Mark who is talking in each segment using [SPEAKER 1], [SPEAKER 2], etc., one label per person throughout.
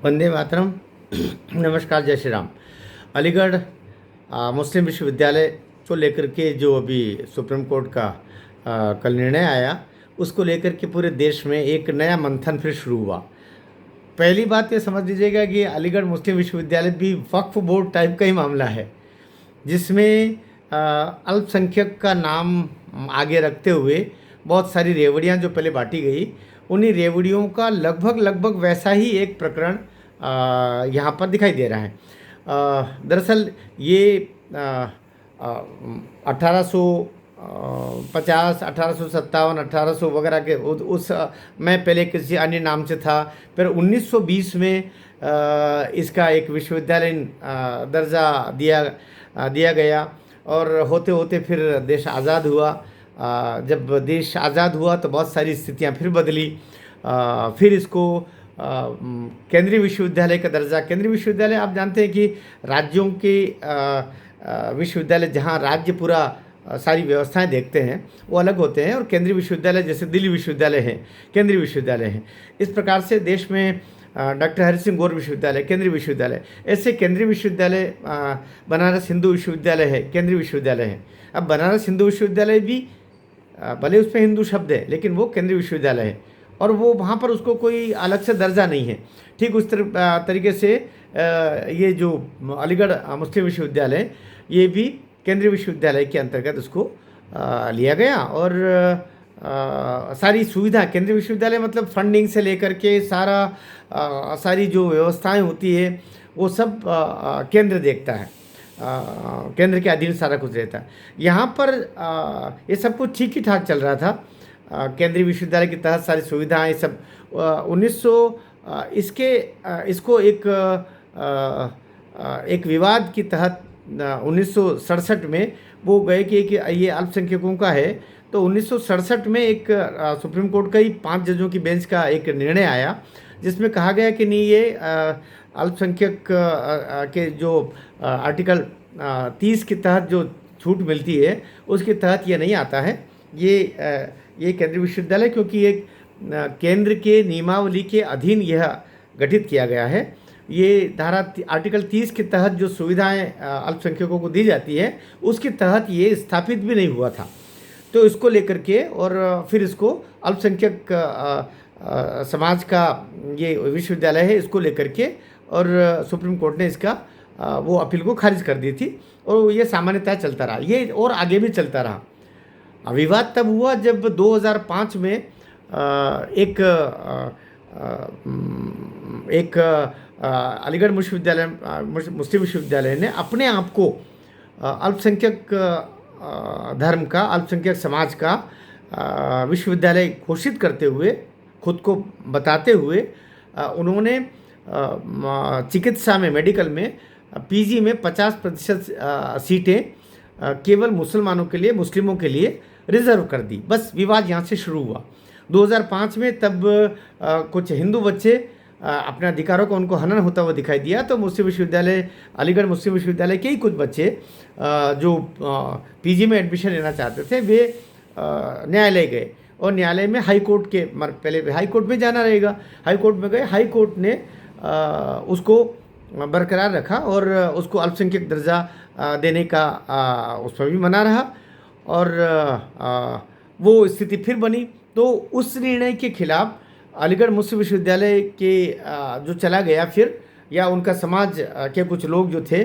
[SPEAKER 1] वंदे मातरम। नमस्कार, जय श्री राम। अलीगढ़ मुस्लिम विश्वविद्यालय को लेकर के जो अभी सुप्रीम कोर्ट का कल निर्णय आया, उसको लेकर के पूरे देश में एक नया मंथन फिर शुरू हुआ। पहली बात ये समझ लीजिएगा कि अलीगढ़ मुस्लिम विश्वविद्यालय भी वक्फ बोर्ड टाइप का ही मामला है, जिसमें अल्पसंख्यक का नाम आगे रखते हुए बहुत सारी रेवड़ियाँ जो पहले बांटी गई, उन्हीं रेवड़ियों का लगभग वैसा ही एक प्रकरण यहाँ पर दिखाई दे रहा है। दरअसल ये 1850, 1857, 1800 वगैरह के उस मैं पहले किसी अन्य नाम से था। फिर 1920 में इसका एक विश्वविद्यालय दर्जा दिया गया और होते होते फिर देश आज़ाद हुआ। जब देश आज़ाद हुआ तो बहुत सारी स्थितियाँ फिर बदली। फिर इसको केंद्रीय विश्वविद्यालय का दर्जा, केंद्रीय विश्वविद्यालय आप जानते हैं कि राज्यों के विश्वविद्यालय जहाँ राज्य पूरा सारी व्यवस्थाएं देखते हैं वो अलग होते हैं, और केंद्रीय विश्वविद्यालय जैसे दिल्ली विश्वविद्यालय है, केंद्रीय विश्वविद्यालय है। इस प्रकार से देश में डॉक्टर हरि सिंह गौर विश्वविद्यालय केंद्रीय विश्वविद्यालय, ऐसे केंद्रीय विश्वविद्यालय, बनारस हिंदू विश्वविद्यालय है, केंद्रीय विश्वविद्यालय है। अब बनारस हिंदू विश्वविद्यालय भी भले उसमें हिंदू शब्द है, लेकिन वो केंद्रीय विश्वविद्यालय है और वो वहाँ पर उसको कोई अलग से दर्जा नहीं है। ठीक उस तरीके से ये जो अलीगढ़ मुस्लिम विश्वविद्यालय, ये भी केंद्रीय विश्वविद्यालय के अंतर्गत उसको लिया गया। और सारी सुविधा, केंद्रीय विश्वविद्यालय मतलब फंडिंग से लेकर के सारी जो व्यवस्थाएं होती है वो सब केंद्र देखता है, केंद्र के अधीन सारा कुछ रहता है। यहाँ पर ये सब कुछ ठीक ही ठाक चल रहा था। केंद्रीय विश्वविद्यालय के तहत सारी सुविधाएं सब 1900 इसको एक विवाद के तहत 1967 में वो गए कि ये अल्पसंख्यकों का है। तो 1967 में एक सुप्रीम कोर्ट का ही 5 जजों की बेंच का एक निर्णय आया, जिसमें कहा गया कि नहीं, ये अल्पसंख्यक के जो आर्टिकल 30 के तहत जो छूट मिलती है उसके तहत ये नहीं आता है ये केंद्रीय विश्वविद्यालय, क्योंकि ये केंद्र के नियमावली के अधीन यह गठित किया गया है। ये आर्टिकल 30 के तहत जो सुविधाएं अल्पसंख्यकों को दी जाती है उसके तहत ये स्थापित भी नहीं हुआ था। तो इसको लेकर के और फिर इसको अल्पसंख्यक समाज का ये विश्वविद्यालय है, इसको लेकर के और सुप्रीम कोर्ट ने इसका वो अपील को खारिज कर दी थी और ये सामान्यतः चलता रहा, ये और आगे भी चलता रहा। विवाद तब हुआ जब 2005 में एक अलीगढ़ मुस्लिम विश्वविद्यालय ने अपने आप को अल्पसंख्यक धर्म का, अल्पसंख्यक समाज का विश्वविद्यालय घोषित करते हुए, खुद को बताते हुए, उन्होंने चिकित्सा में, मेडिकल में, पीजी में 50% सीटें केवल मुसलमानों के लिए, मुस्लिमों के लिए रिजर्व कर दी। बस विवाद यहाँ से शुरू हुआ 2005 में। तब कुछ हिंदू बच्चे अपने अधिकारों का उनको हनन होता हुआ दिखाई दिया, तो मुस्लिम विश्वविद्यालय, अलीगढ़ मुस्लिम विश्वविद्यालय के ही कुछ बच्चे जो पीजी में एडमिशन लेना चाहते थे, वे न्यायालय गए और न्यायालय में हाई कोर्ट के, पहले हाई कोर्ट में जाना रहेगा, हाई कोर्ट में गए। हाई कोर्ट ने उसको बरकरार रखा और उसको अल्पसंख्यक दर्जा देने का उस पर भी मना रहा और वो स्थिति फिर बनी। तो उस निर्णय के खिलाफ अलीगढ़ मुस्लिम विश्वविद्यालय के जो चला गया फिर, या उनका समाज के कुछ लोग जो थे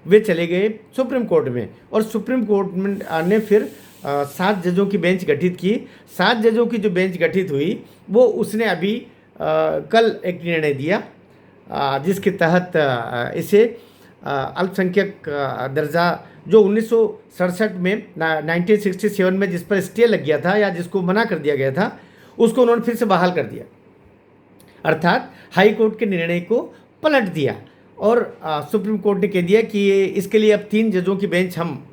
[SPEAKER 1] वे चले गए सुप्रीम कोर्ट में, और सुप्रीम कोर्ट ने फिर 7 जजों की बेंच गठित की। 7 जजों की जो बेंच गठित हुई वो उसने अभी कल एक निर्णय दिया, जिसके तहत इसे अल्पसंख्यक दर्जा जो 1967 में 1967 में जिस पर स्टे लग गया था या जिसको मना कर दिया गया था, उसको उन्होंने फिर से बहाल कर दिया, अर्थात हाई कोर्ट के निर्णय को पलट दिया। और सुप्रीम कोर्ट ने कह दिया कि ये इसके लिए अब 3 जजों की बेंच हम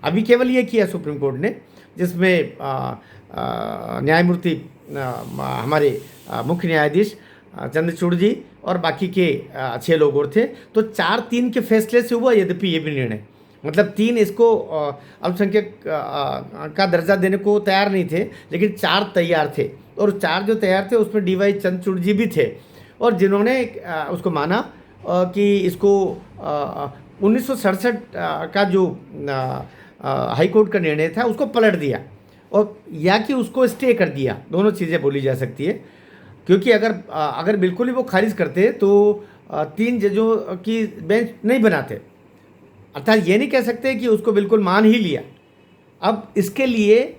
[SPEAKER 1] अभी केवल ये किया सुप्रीम कोर्ट ने, जिसमें न्यायमूर्ति हमारे मुख्य न्यायाधीश चंद्रचूड़ जी और बाकी के 6 लोग और थे। तो 4-3 के फैसले से हुआ, यद्यपि ये भी निर्णय, मतलब 3 इसको अल्पसंख्यक का दर्जा देने को तैयार नहीं थे, लेकिन 4 तैयार थे, और 4 जो तैयार थे उसमें DY चंद्रचूड़ जी भी थे, और जिन्होंने उसको माना कि इसको 1967 का जो हाई कोर्ट का निर्णय था उसको पलट दिया, और या कि उसको स्टे कर दिया, दोनों चीज़ें बोली जा सकती है। क्योंकि अगर बिल्कुल ही वो खारिज करते तो 3 जजों की बेंच नहीं बनाते, अर्थात ये नहीं कह सकते कि उसको बिल्कुल मान ही लिया। अब इसके लिए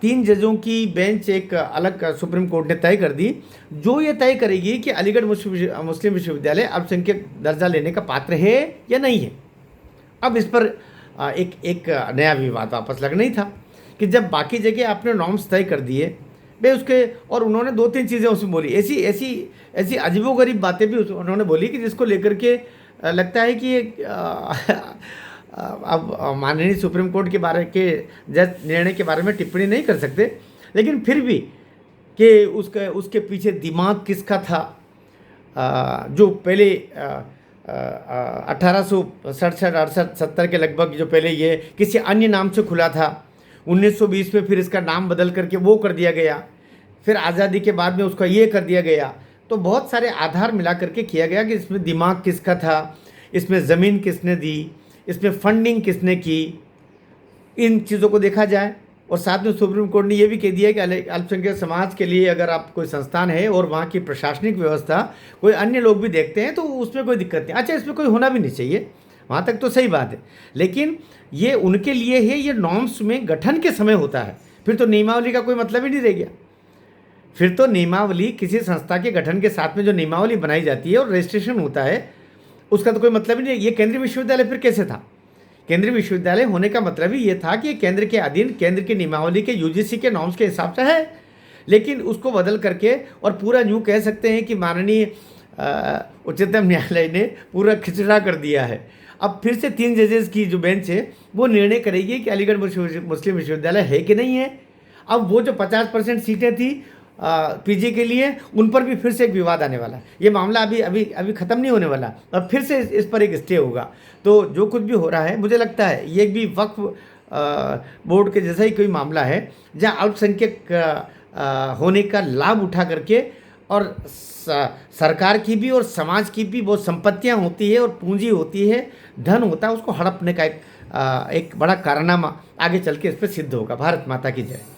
[SPEAKER 1] 3 जजों की बेंच एक अलग सुप्रीम कोर्ट ने तय कर दी, जो ये तय करेगी कि अलीगढ़ मुस्लिम विश्वविद्यालय अल्पसंख्यक दर्जा लेने का पात्र है या नहीं है। अब इस पर एक नया विवाद वापस लगना ही था कि जब बाकी जगह आपने नॉर्म्स तय कर दिए भाई उसके, और उन्होंने 2-3 चीज़ें उसमें बोली, ऐसी अजीबोगरीब बातें भी उन्होंने बोली कि जिसको लेकर के लगता है कि अब माननीय सुप्रीम कोर्ट के बारे के जज निर्णय के बारे में टिप्पणी नहीं कर सकते, लेकिन फिर भी कि उसके पीछे दिमाग किसका था, जो पहले 1867-68 के लगभग जो पहले ये किसी अन्य नाम से खुला था, 1920 में फिर इसका नाम बदल करके वो कर दिया गया, फिर आज़ादी के बाद में उसका ये कर दिया गया। तो बहुत सारे आधार मिला करके किया गया कि इसमें दिमाग किसका था, इसमें ज़मीन किसने दी, इसमें फंडिंग किसने की, इन चीज़ों को देखा जाए। और साथ में सुप्रीम कोर्ट ने यह भी कह दिया कि अल्पसंख्यक समाज के लिए अगर आप कोई संस्थान है और वहाँ की प्रशासनिक व्यवस्था कोई अन्य लोग भी देखते हैं तो उसमें कोई दिक्कत नहीं। अच्छा, इसमें कोई होना भी नहीं चाहिए, वहाँ तक तो सही बात है, लेकिन ये उनके लिए है, ये नॉर्म्स में गठन के समय होता है, फिर तो नियमावली का कोई मतलब ही नहीं रह गया। फिर तो नियमावली किसी संस्था के गठन के साथ में जो नियमावली बनाई जाती है और रजिस्ट्रेशन होता है उसका तो कोई मतलब ही नहीं। ये केंद्रीय विश्वविद्यालय फिर कैसे था? केंद्रीय विश्वविद्यालय होने का मतलब ही ये था कि केंद्र के अधीन, केंद्र की नियमावली के यूजीसी के नॉर्म्स के हिसाब से है, लेकिन उसको बदल करके और पूरा यूँ कह सकते हैं कि माननीय उच्चतम न्यायालय ने पूरा खिचड़ा कर दिया है। अब फिर से 3 जजेस की जो बेंच है वो निर्णय करेगी कि अलीगढ़ मुस्लिम विश्वविद्यालय है कि नहीं है। अब वो जो 50% सीटें थी पीजी के लिए, उन पर भी फिर से एक विवाद आने वाला है। ये मामला अभी ख़त्म नहीं होने वाला, अब फिर से इस पर एक स्टे होगा। तो जो कुछ भी हो रहा है मुझे लगता है ये भी वक्फ बोर्ड के जैसा ही कोई मामला है, जहाँ अल्पसंख्यक होने का लाभ उठा करके और सरकार की भी और समाज की भी बहुत संपत्तियाँ होती है और पूंजी होती है, धन होता है, उसको हड़पने का एक बड़ा कारनामा आगे चल के इस पर सिद्ध होगा। भारत माता की जय।